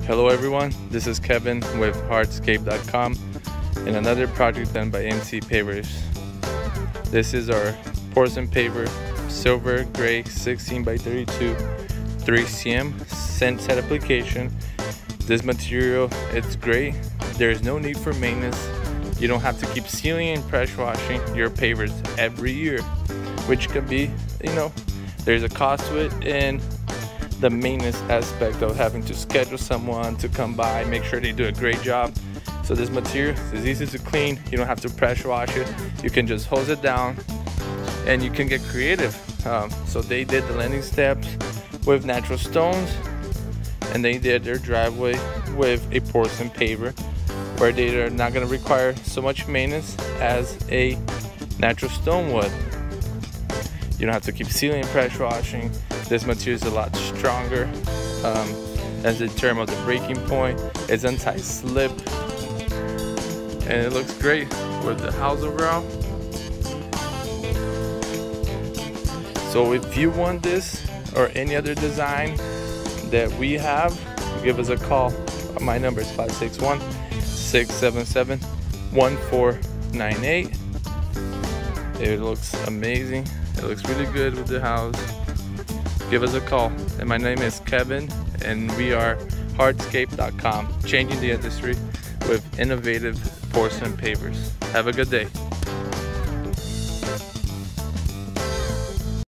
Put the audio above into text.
Hello everyone, this is Kevin with Hardscape.com and another project done by MC Pavers. This is our porcelain paver, silver gray 16 by 32 3cm set application. This material, it's great. There's no need for maintenance. You don't have to keep sealing and pressure washing your pavers every year, which could be, there's a cost to it, and the maintenance aspect of having to schedule someone to come by, make sure they do a great job. So this material is easy to clean. You don't have to pressure wash it. You can just hose it down and you can get creative. So they did the landing steps with natural stones, and they did their driveway with a porcelain paver, where they are not going to require so much maintenance as a natural stone would. You don't have to keep sealing and pressure washing. This material is a lot stronger as in terms of the breaking point. It's anti-slip, and it looks great with the house overall. So if you want this or any other design that we have, give us a call. My number is 561-677-1498. It looks amazing. It looks really good with the house. Give us a call. And my name is Kevin, and we are Hardscape.com, changing the industry with innovative porcelain pavers. Have a good day.